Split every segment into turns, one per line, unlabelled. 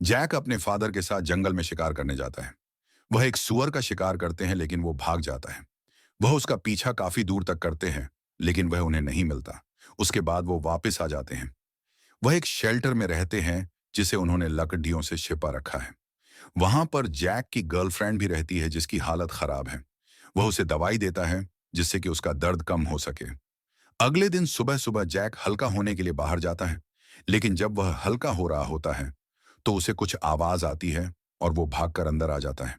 Jack अपने father के साथ जंगल में शिकार करने जाता है। वह एक सुअर का शिकार करते हैं लेकिन वो भाग जाता है। वह उसका पीछा काफी दूर तक करते हैं लेकिन वह उन्हें नहीं मिलता। उसके बाद वो वापस आ जाते हैं। वह एक शेल्टर में रहते हैं जिसे उन्होंने लकड़ियों से छिपा रखा है। वहां पर जैक की गर्लफ्रेंड भी रहती है जिसकी हालत खराब है। वह उसे दवाई देता है जिससे कि उसका दर्द कम हो सके। अगले दिन सुबह सुबह जैक हल्का होने के लिए बाहर जाता है, लेकिन जब वह हल्का हो रहा होता है तो उसे कुछ आवाज आती है और वो भागकर अंदर आ जाता है।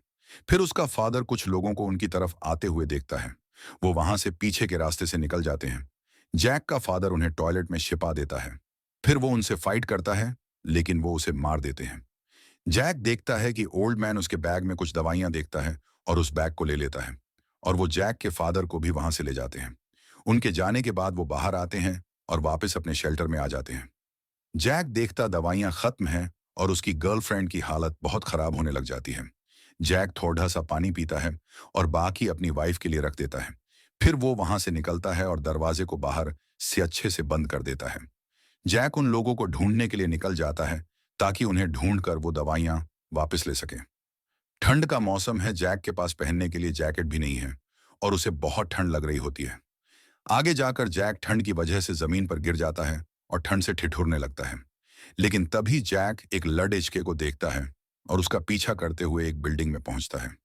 फिर उसका फादर कुछ लोगों को उनकी तरफ आते हुए देखता है। वो वहां से पीछे के रास्ते से निकल जाते हैं। जैक का फादर उन्हें टॉयलेट में छिपा देता है। फिर वो उनसे फाइट करता है लेकिन वो उसे मार देते हैं। जैक देखता है कि ओल्ड मैन उसके बैग में कुछ दवाइयां देखता है और उस बैग को ले लेता है और वो जैक के फादर को भी वहां से ले जाते हैं। उनके जाने के बाद वो बाहर आते हैं और वापस अपने शेल्टर में आ जाते हैं। जैक देखता दवाइयां खत्म हैं और उसकी गर्लफ्रेंड की हालत बहुत खराब होने लग जाती है। जैक थोड़ा सा पानी पीता है और बाकी अपनी वाइफ के लिए रख देता है। फिर वो वहां से निकलता है और दरवाजे को बाहर से अच्छे से बंद कर देता है। जैक उन लोगों को ढूंढने के लिए निकल जाता है ताकि उन्हें ढूंढकर वो दवाइयां वापस ले सके। ठंड का मौसम है, जैक के पास पहनने के लिए जैकेट भी नहीं है और उसे बहुत ठंड लग रही होती है। आगे जाकर जैक ठंड की वजह से जमीन पर गिर जाता है और ठंड से ठिठुरने लगता है। लेकिन तभी जैक एक लड़ेचके को देखता है और उसका पीछा करते हुए एक बिल्डिंग में पहुंचता है।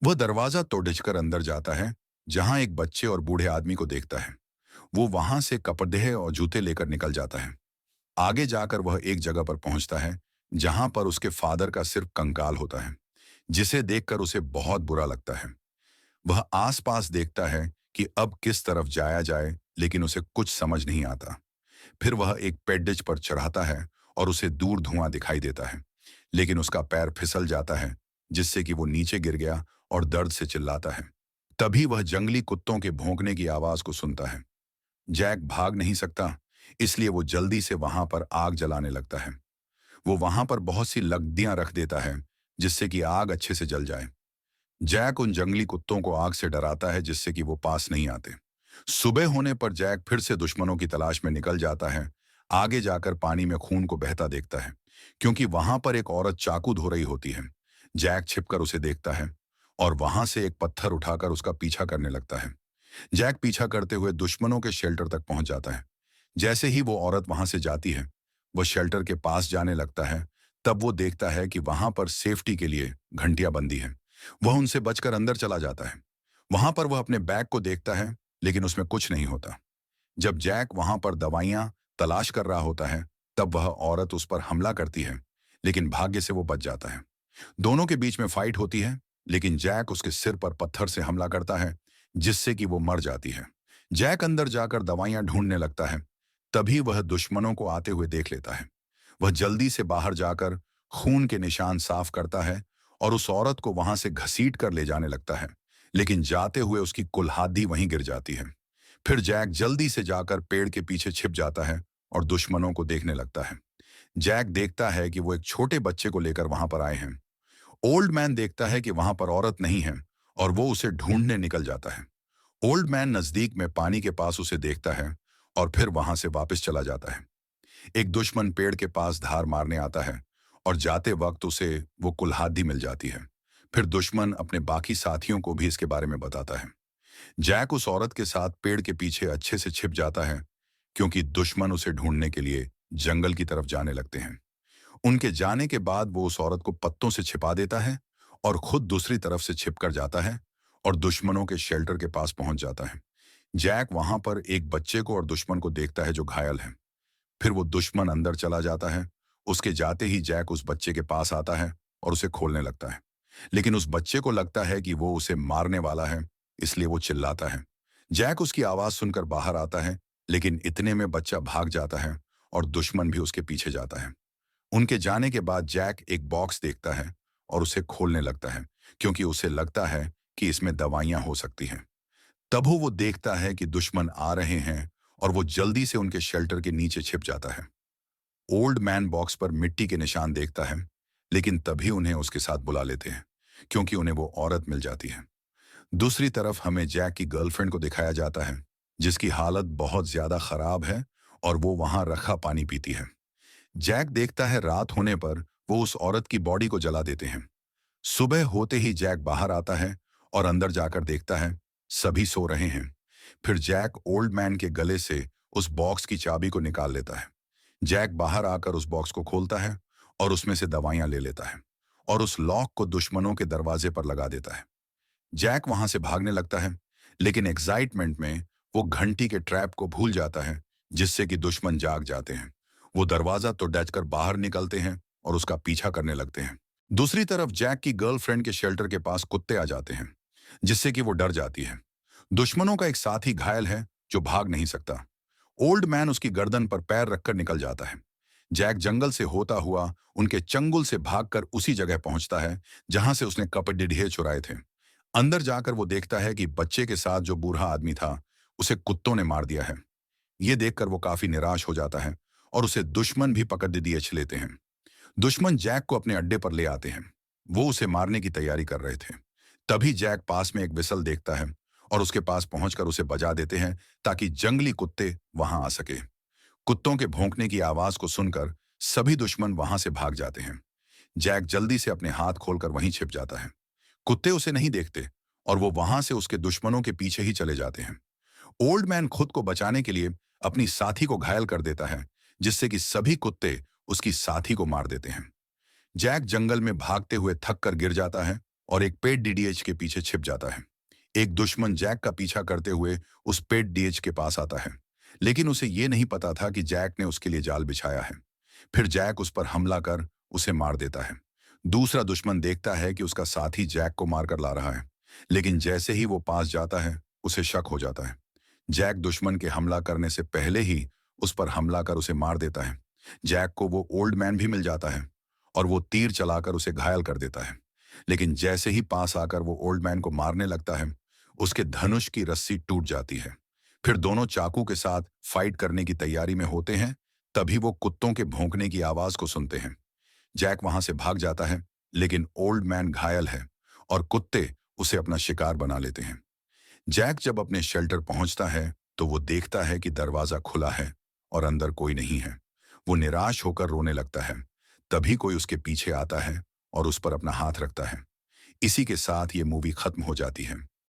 वह दरवाजा तोड़कर अंदर जाता है, जहां एक बच्चे और बूढ़े आदमी को देखता है। वो वहां से कपड़े और जूते लेकर निकल जाता है। आगे जाकर वह एक जगह पर पहुंचता है जहां पर उसके फादर का सिर्फ कंकाल होता है, जिसे देखकर उसे बहुत बुरा लगता है। वह आसपास देखता है कि अब किस तरफ जाया जाए, लेकिन उसे कुछ समझ नहीं आता। फिर वह एक पेड्डिज पर चढ़ाता है और उसे दूर धुआं दिखाई देता है, लेकिन उसका पैर फिसल जाता है जिससे कि वो नीचे गिर गया और दर्द से चिल्लाता है। तभी वह जंगली कुत्तों के भौंकने की आवाज को सुनता है। जैक भाग नहीं सकता, इसलिए वो जल्दी से वहां पर आग जलाने लगता है। वो वहां पर बहुत सी लकड़ियां रख देता है जिससे कि आग अच्छे से जल जाए। जैक उन जंगली कुत्तों को आग से डराता है जिससे कि वो पास नहीं आते। सुबह होने पर जैक फिर से दुश्मनों की तलाश में निकल जाता है। आगे जाकर पानी में खून को बहता देखता है, क्योंकि वहां पर एक औरत चाकू धो रही होती है। जैक छिपकर उसे देखता है और वहां से एक पत्थर उठाकर उसका पीछा करने लगता है। जैक पीछा करते हुए दुश्मनों के शेल्टर तक पहुंच जाता है। जैसे ही वो औरत वहां से जाती है, वो शेल्टर के पास जाने लगता है। तब वो देखता है कि वहां पर सेफ्टी के लिए घंटियां बंदी हैं। वह उनसे बचकर अंदर चला जाता है। वहां पर वह अपने बैग को देखता है, लेकिन उसमें कुछ नहीं होता। जब जैक वहां पर दवाइयां तलाश कर रहा होता है, तब वह औरत उस पर हमला करती है, लेकिन भाग्य से वो बच जाता है। दोनों के बीच में फाइट होती है, लेकिन जैक उसके सिर पर पत्थर से हमला करता है, जिससे कि वो मर जाती है। जैक अंदर जाकर दवाइयां ढूंढने लगता है। तभी वह दुश्मनों को आते हुए देख लेता है। वह जल्दी से बाहर जाकर खून के निशान साफ करता है और उस औरत को वहां से घसीट कर ले जाने लगता है, लेकिन जाते हुए उसकी कुल्हाड़ी वहीं गिर जाती है। फिर जैक जल्दी से जाकर पेड़ के पीछे छिप जाता है और दुश्मनों को देखने लगता है। जैक देखता है कि वो एक छोटे बच्चे को लेकर वहां पर आए हैं। ओल्ड मैन देखता है कि वहां पर औरत नहीं है और वो उसे ढूंढने निकल जाता है। ओल्ड मैन नजदीक में पानी के पास उसे देखता है और फिर वहां से वापस चला जाता है। एक दुश्मन पेड़ के पास धार मारने आता है और जाते वक्त उसे वो कुल्हाड़ी मिल जाती है। फिर दुश्मन अपने बाकी साथियों को भी इसके बारे में बताता है। जैक उस औरत के साथ पेड़ के पीछे अच्छे से छिप जाता है, क्योंकि दुश्मन उसे ढूंढने के लिए जंगल की तरफ जाने लगते हैं। उनके जाने के बाद वो उस औरत को पत्तों से छिपा देता है और खुद दूसरी तरफ से छिप कर जाता है और दुश्मनों के शेल्टर के पास पहुंच जाता है। जैक वहां पर एक बच्चे को और दुश्मन को देखता है जो घायल है। फिर वो दुश्मन अंदर चला जाता है। उसके जाते ही जैक उस बच्चे के पास आता है और उसे खोलने लगता है, लेकिन उस बच्चे को लगता है कि वो उसे मारने वाला है, इसलिए वो चिल्लाता है। जैक उसकी आवाज सुनकर बाहर आता है, लेकिन इतने में बच्चा भाग जाता है और दुश्मन भी उसके पीछे जाता है। उनके जाने के बाद जैक एक बॉक्स देखता है और उसे खोलने लगता है, क्योंकि उसे लगता है कि इसमें दवाइयां हो सकती हैं। तब वो देखता है कि दुश्मन आ रहे हैं और वो जल्दी से उनके शेल्टर के नीचे छिप जाता है। ओल्ड मैन बॉक्स पर मिट्टी के निशान देखता है, लेकिन तभी उन्हें उसके साथ बुला लेते हैं, क्योंकि उन्हें वो औरत मिल जाती है। दूसरी तरफ हमें जैक की गर्लफ्रेंड को दिखाया जाता है, जिसकी हालत बहुत ज्यादा खराब है और वो वहां रखा पानी पीती है। जैक देखता है रात होने पर वो उस औरत की बॉडी को जला देते हैं। सुबह होते ही जैक बाहर आता है और अंदर जाकर देखता है सभी सो रहे हैं। फिर जैक ओल्ड मैन के गले से उस बॉक्स की चाबी को निकाल लेता है। जैक बाहर आकर उस बॉक्स को खोलता है और उसमें से दवाइयां ले लेता है और उस लॉक को दुश्मनों के दरवाजे पर लगा देता है। जैक वहां से भागने लगता है, लेकिन एक्साइटमेंट में वो घंटी के ट्रैप को भूल जाता है, जिससे कि दुश्मन जाग जाते हैं। वो दरवाजा तोड़कर बाहर निकलते हैं और उसका पीछा करने लगते हैं। दूसरी तरफ जैक की गर्लफ्रेंड के शेल्टर के पास कुत्ते आ जाते हैं, जिससे कि वो डर जाती है। दुश्मनों का एक साथी घायल है जो भाग नहीं सकता। ओल्ड मैन उसकी गर्दन पर पैर रखकर निकल जाता है। जैक जंगल से होता हुआ उनके चंगुल से भागकर उसी जगह पहुंचता है जहां से उसने कपड़े चुराए थे। अंदर जाकर वो देखता है कि बच्चे के साथ जो बूढ़ा आदमी था उसे कुत्तों ने मार दिया है। ये देखकर वो काफी निराश हो जाता है और उसे दुश्मन भी पकड़ दिए लेते हैं। दुश्मन जैक को अपने अड्डे पर ले आते हैं। वो उसे मारने की तैयारी कर रहे थे। तभी जैक पास में एक विसल देखता है और उसके पास पहुंचकर उसे बजा देते हैं ताकि जंगली कुत्ते वहां आ सके। कुत्तों के भौंकने की आवाज को सुनकर सभी दुश्मन वहां से भाग जाते हैं। जैक जल्दी से अपने हाथ खोलकर वहीं छिप जाता है। कुत्ते उसे नहीं देखते और वो वहां से उसके दुश्मनों के पीछे ही चले जाते हैं। ओल्ड मैन खुद को बचाने के लिए अपनी साथी को घायल कर देता है, जिससे कि सभी कुत्ते उसकी साथी को मार देते हैं। जैक जंगल में भागते हुए थक कर गिर जाता है और एक पेट डीडीएच के पीछे छिप जाता है। एक दुश्मन जैक का पीछा करते हुए उस पेट डीएच के पास आता है, लेकिन उसे ये नहीं पता था कि जैक ने उसके लिए जाल बिछाया है। फिर जैक उस पर हमला कर उसे मार देता है। दूसरा दुश्मन देखता है कि उसका साथी जैक को मारकर ला रहा है, लेकिन जैसे ही वो पास जाता है उसे शक हो जाता है। जैक दुश्मन के हमला करने से पहले ही उस पर हमला कर उसे मार देता है। जैक को वो ओल्ड मैन भी मिल जाता है और वो तीर चलाकर उसे घायल कर देता है, लेकिन जैसे ही पास आकर वो ओल्ड मैन को मारने लगता है, उसके धनुष की रस्सी टूट जाती है। फिर दोनों चाकू के साथ फाइट करने की तैयारी में होते हैं। तभी वो कुत्तों के भौंकने की आवाज को सुनते हैं। जैक वहां से भाग जाता है, लेकिन ओल्ड मैन घायल है और कुत्ते उसे अपना शिकार बना लेते हैं। जैक जब अपने शेल्टर पहुंचता है तो वो देखता है कि दरवाजा खुला है और अंदर कोई नहीं है। वो निराश होकर रोने लगता है। तभी कोई उसके पीछे आता है और उस पर अपना हाथ रखता है। इसी के साथ ये मूवी खत्म हो जाती है।